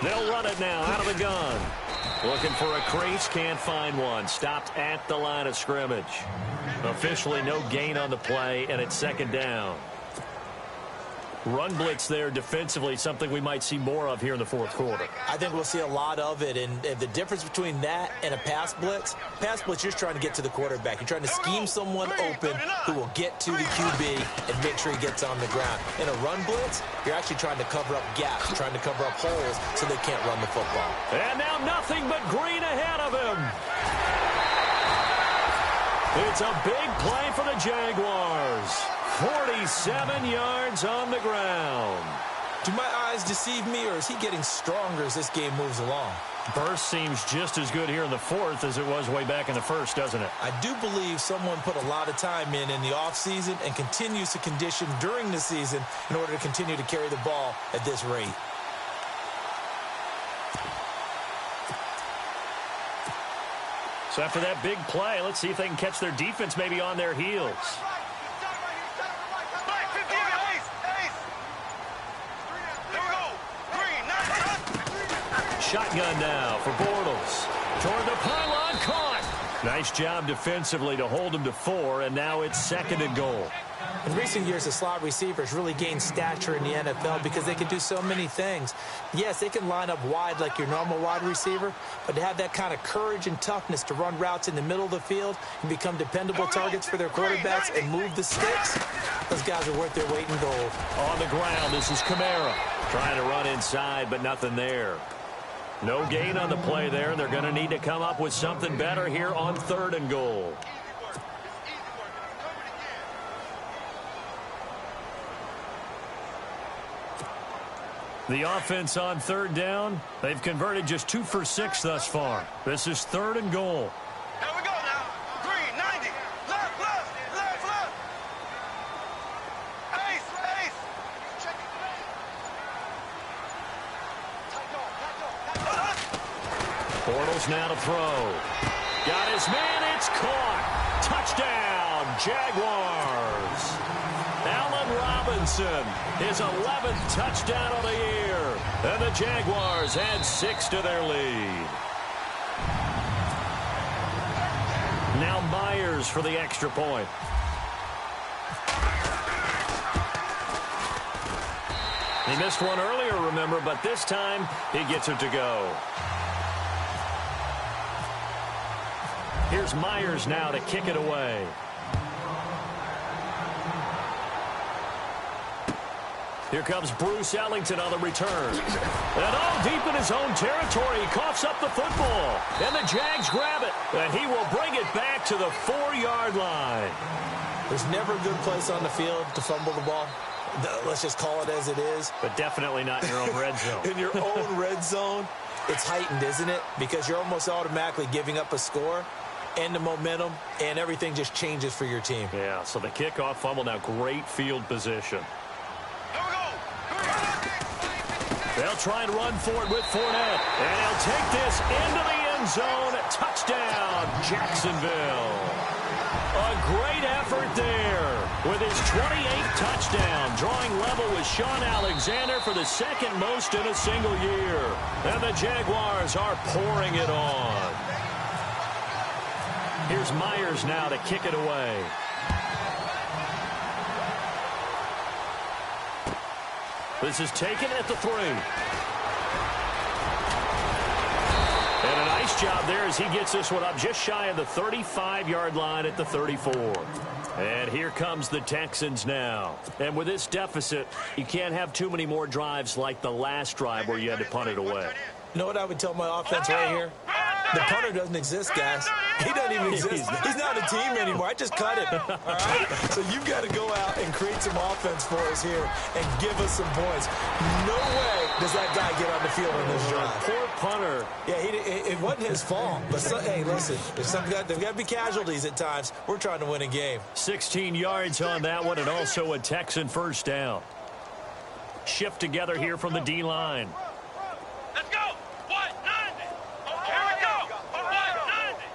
They'll run it now out of the gun. Looking for a crease, can't find one. Stopped at the line of scrimmage. Officially no gain on the play, and it's second down. Run blitz there defensively, something we might see more of here in the fourth quarter. I think we'll see a lot of it, and the difference between that and a pass blitz, you're just trying to get to the quarterback. You're trying to scheme someone open who will get to the QB and make sure he gets on the ground. In a run blitz, you're actually trying to cover up gaps. You're trying to cover up holes so they can't run the football. And now nothing but green ahead of him. It's a big play for the Jaguars. 47 yards on the ground. Do my eyes deceive me, or is he getting stronger as this game moves along? Burst seems just as good here in the fourth as it was way back in the first, doesn't it? I do believe someone put a lot of time in the offseason and continues to condition during the season in order to continue to carry the ball at this rate. So after that big play, let's see if they can catch their defense maybe on their heels. Shotgun now for Bortles. Toward the pylon, caught. Nice job defensively to hold him to 4, and now it's 2nd and goal. In recent years, the slot receivers really gained stature in the NFL because they can do so many things. Yes, they can line up wide like your normal wide receiver, but to have that kind of courage and toughness to run routes in the middle of the field and become dependable targets for their quarterbacks and move the sticks, those guys are worth their weight in gold. On the ground, this is Kamara. Trying to run inside, but nothing there. No gain on the play there. They're going to need to come up with something better here on 3rd and goal. The offense on 3rd down, they've converted just 2 for 6 thus far. This is 3rd and goal. Here we go now. Green, 90. Left, left, left, left. Ace, ace. Bortles now to throw. Got his man, it's caught. Touchdown, Jaguars. Allen Robinson, his 11th touchdown of the year. And the Jaguars add 6 to their lead. Now Myers for the extra point. He missed one earlier, remember, but this time he gets it to go. Here's Myers now to kick it away. Here comes Bruce Ellington on the return. And all deep in his own territory, he coughs up the football. And the Jags grab it. And he will bring it back to the 4-yard line. There's never a good place on the field to fumble the ball. Let's just call it as it is. But definitely not in your own red zone. In your own red zone, it's heightened, isn't it? Because you're almost automatically giving up a score and the momentum, and everything just changes for your team. Yeah, so the kickoff fumble, now great field position. They'll try and run for it with Fournette. And he'll take this into the end zone. Touchdown, Jacksonville. A great effort there with his 28th touchdown, drawing level with Sean Alexander for the 2nd most in a single year. And the Jaguars are pouring it on. Here's Myers now to kick it away. This is taken at the 3. And a nice job there as he gets this one up just shy of the 35-yard line at the 34. And here comes the Texans now. And with this deficit, you can't have too many more drives like the last drive where you had to punt it away. You know what I would tell my offense right here? The punter doesn't exist, guys. He doesn't even exist. He's not a team anymore. I just cut him. All right? So you've got to go out and create some offense for us here and give us some points. No way does that guy get on the field in this drive. Poor punter. Yeah, it wasn't his fault. But, hey, listen, there's got to be casualties at times. We're trying to win a game. 16 yards on that one, and also a Texan first down. Shift together here from the D-line. Let's go. What? 90. Here we go. What?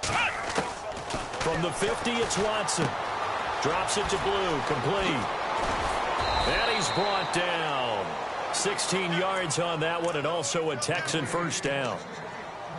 90. From the 50, it's Watson. Drops it to Blue, complete. And he's brought down. 16 yards on that one, and also a Texan first down.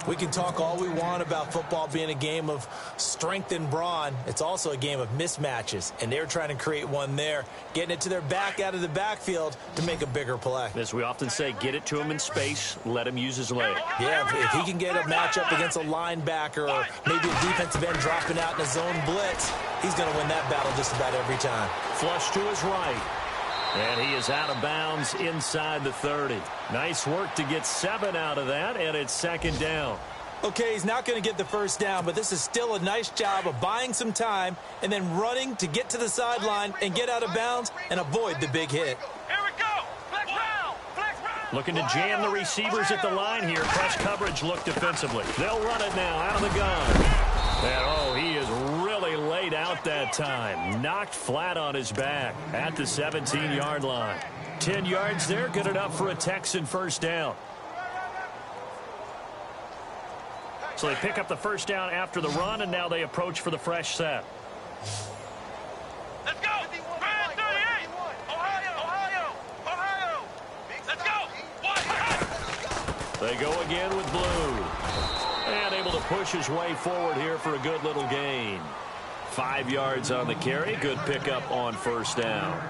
We can talk all we want about football being a game of strength and brawn. It's also a game of mismatches, and they're trying to create one there, getting it to their back out of the backfield to make a bigger play. As we often say, get it to him in space, let him use his leg. Yeah, if he can get a matchup against a linebacker or maybe a defensive end dropping out in a zone blitz, he's going to win that battle just about every time. Flush to his right. And he is out of bounds inside the 30. Nice work to get 7 out of that, and it's second down. Okay, he's not going to get the first down, but this is still a nice job of buying some time and then running to get to the sideline and get out of bounds and avoid the big hit. Here we go. Flex round. Flex round. Looking to jam the receivers at the line here. Press coverage look defensively. They'll run it now out of the gun. And, he is really laid out that time. Knocked flat on his back at the 17-yard line. 10 yards there, good enough for a Texan first down. So they pick up the first down after the run, and now they approach for the fresh set. Let's go. Grand 38. Ohio. Let's go. They go again with blue. And able to push his way forward here for a good little gain. 5 yards on the carry. Good pickup on first down.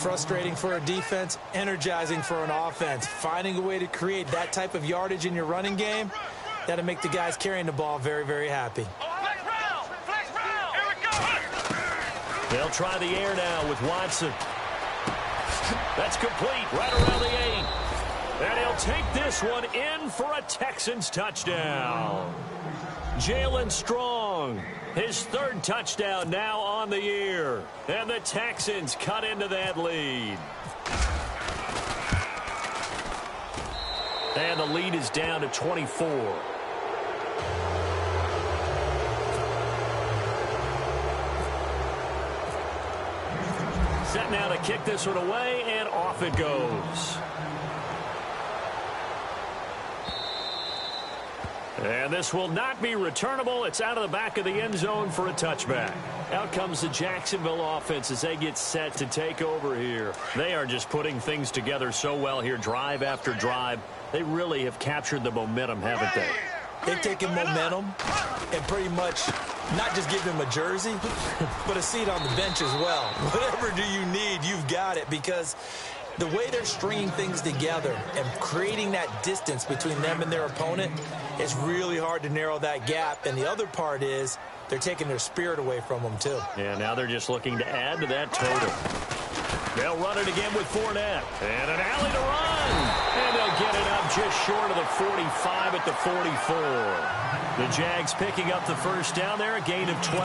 Frustrating for a defense, energizing for an offense. Finding a way to create that type of yardage in your running game, that'll make the guys carrying the ball very, very happy. Flex round. Here we go. They'll try the air now with Watson. That's complete right around the 8. And he'll take this one in for a Texans touchdown. Jalen Strong, his 3rd touchdown now on the year. And the Texans cut into that lead. And the lead is down to 24. Set now to kick this one away, and off it goes. And this will not be returnable. It's out of the back of the end zone for a touchback. Out comes the Jacksonville offense as they get set to take over here. They are just putting things together so well here, drive after drive. They really have captured the momentum, haven't they? They've taken momentum and pretty much not just give him a jersey, but a seat on the bench as well. Whatever do you need, you've got it, because the way they're stringing things together and creating that distance between them and their opponent is really hard to narrow that gap. And the other part is they're taking their spirit away from them, too. Yeah, now they're just looking to add to that total. They'll run it again with Fournette. And an alley to run. And they'll get it up just short of the 45 at the 44. The Jags picking up the first down there, a gain of 12.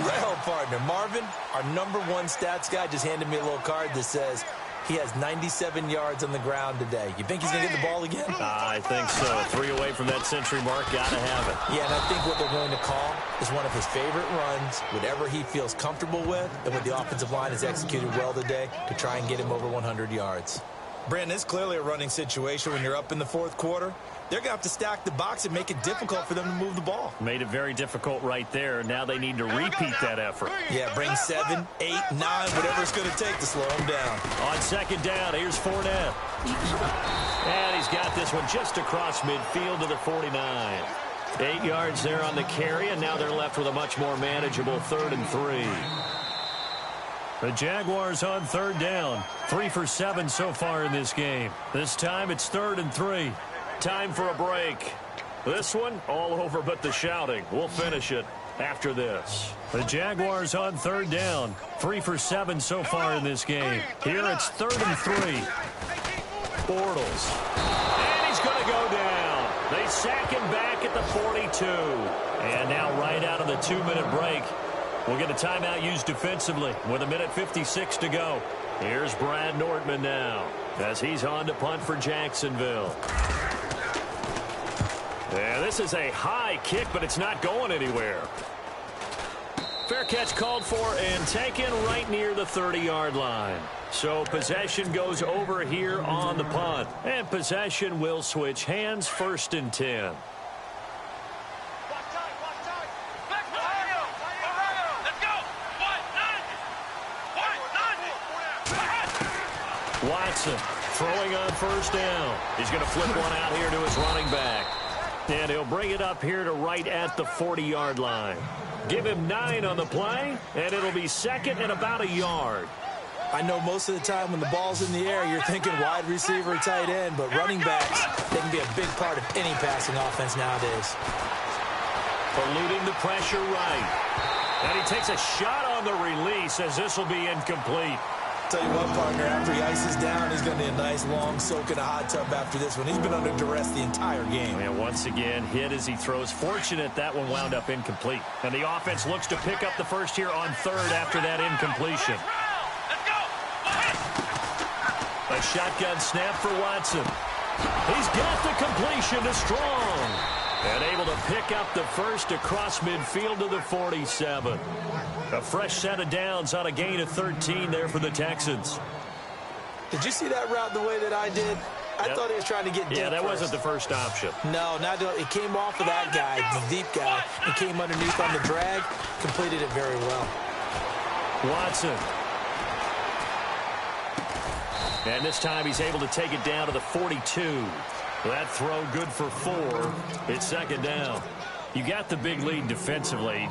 Well, partner, Marvin, our #1 stats guy, just handed me a little card that says he has 97 yards on the ground today. You think he's going to get the ball again? I think so. 3 away from that century mark. Got to have it. Yeah, and I think what they're going to call is one of his favorite runs, whatever he feels comfortable with, and what the offensive line has executed well today to try and get him over 100 yards. Brandon, it's clearly a running situation when you're up in the 4th quarter. They're going to have to stack the box and make it difficult for them to move the ball. Made it very difficult right there. Now they need to repeat that effort. Yeah, bring 7, 8, 9, whatever it's going to take to slow them down. On second down, here's Fournette. And he's got this one just across midfield to the 49. 8 yards there on the carry, and now they're left with a much more manageable 3rd and 3. The Jaguars on 3rd down. 3 for 7 so far in this game. This time it's 3rd and 3. Time for a break. This one all over but the shouting. We'll finish it after this. The Jaguars on 3rd down. 3 for 7 so far in this game. Here it's 3rd and 3. Bortles. And he's going to go down. They sack him back at the 42. And now right out of the 2-minute break, we'll get a timeout used defensively with 1:56 to go. Here's Brad Nortman now as he's on to punt for Jacksonville. Yeah, this is a high kick, but it's not going anywhere. Fair catch called for and taken right near the 30-yard line. So possession goes over here on the punt. And possession will switch hands, 1st and 10. Watson throwing on 1st down. He's going to flip one out here to his running back. And he'll bring it up here to right at the 40-yard line. Give him 9 on the play, and it'll be second and about a yard. I know most of the time when the ball's in the air, you're thinking wide receiver, tight end, but running backs, they can be a big part of any passing offense nowadays. Eluding the pressure right. And he takes a shot on the release as this will be incomplete. Tell you what, partner, after he ices down, he's going to need a nice long soak in a hot tub after this one. He's been under duress the entire game. And once again, hit as he throws. Fortunate that one wound up incomplete. And the offense looks to pick up the first here on third after that incompletion. A shotgun snap for Watson. He's got the completion to Strong. And able to pick up the first across midfield to the 47. A fresh set of downs on a gain of 13 there for the Texans. Did you see that route the way that I did? I thought he was trying to get deep. Yeah, that first. wasn't the first option. No, it came off of that guy, the deep guy. It came underneath on the drag, completed it very well. Watson. And this time he's able to take it down to the 42. That throw good for 4. It's second down. You got the big lead defensively.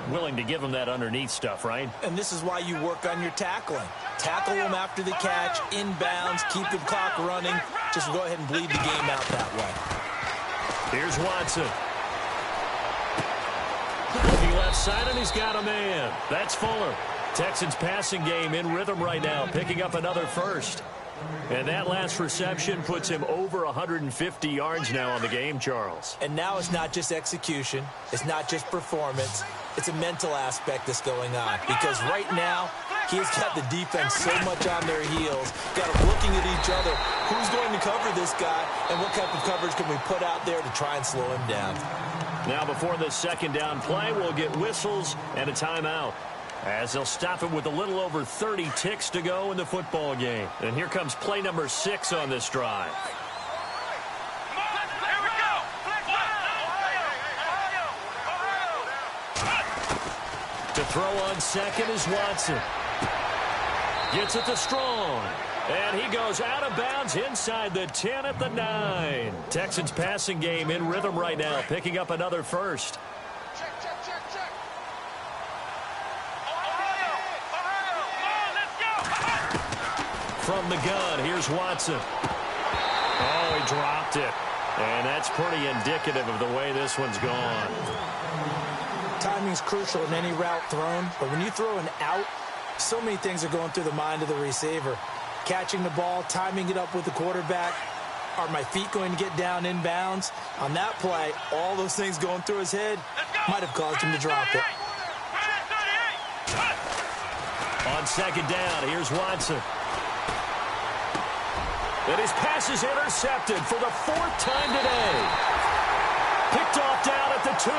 Willing to give him that underneath stuff, right? And this is why you work on your tackling. Tackle him after the catch, inbounds, keep the clock running. Just go ahead and bleed the game out that way. Here's Watson. Looking left side, and he's got a man. That's Fuller. Texans passing game in rhythm right now, picking up another first. And that last reception puts him over 150 yards now on the game, Charles. And now it's not just execution. It's not just performance. It's a mental aspect that's going on. Because right now, he has got the defense so much on their heels. Got them looking at each other. Who's going to cover this guy? And what type of coverage can we put out there to try and slow him down? Now before this second down play, we'll get whistles and a timeout, as they'll stop him with a little over 30 ticks to go in the football game. And here comes play number 6 on this drive. To throw on second is Watson. Gets it to Strong. And he goes out of bounds inside the 10 at the 9. Texans passing game in rhythm right now, picking up another first. From the gun, here's Watson. Oh, he dropped it. And that's pretty indicative of the way this one's gone. Timing's crucial in any route thrown, but when you throw an out, so many things are going through the mind of the receiver. Catching the ball, timing it up with the quarterback. Are my feet going to get down inbounds? On that play, all those things going through his head might have caused him to drop it. On second down, here's Watson. And his pass is intercepted for the 4th time today. Picked off down at the 2.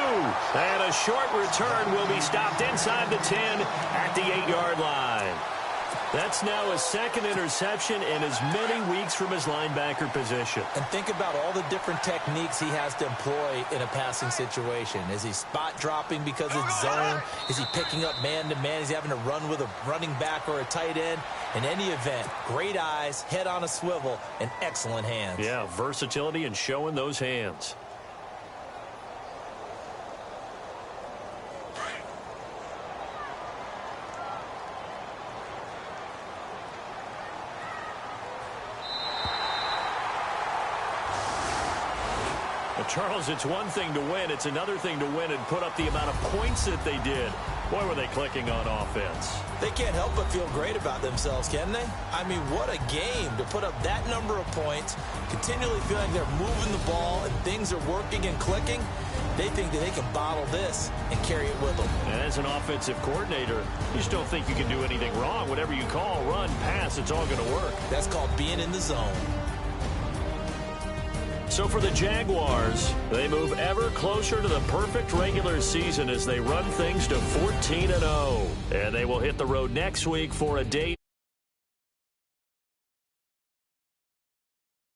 And a short return will be stopped inside the 10 at the 8-yard line. That's now his second interception in as many weeks from his linebacker position. And think about all the different techniques he has to employ in a passing situation. Is he spot dropping because it's zone? Is he picking up man-to-man? Is he having to run with a running back or a tight end? In any event, great eyes, head on a swivel, and excellent hands. Yeah, versatility and showing those hands. Charles, it's one thing to win. It's another thing to win and put up the amount of points that they did. Boy, were they clicking on offense. They can't help but feel great about themselves, can they? I mean, what a game to put up that number of points, continually feeling they're moving the ball and things are working and clicking. They think that they can bottle this and carry it with them. And as an offensive coordinator, you just don't think you can do anything wrong. Whatever you call, run, pass, it's all going to work. That's called being in the zone. So for the Jaguars, they move ever closer to the perfect regular season as they run things to 14-0. And they will hit the road next week for a date.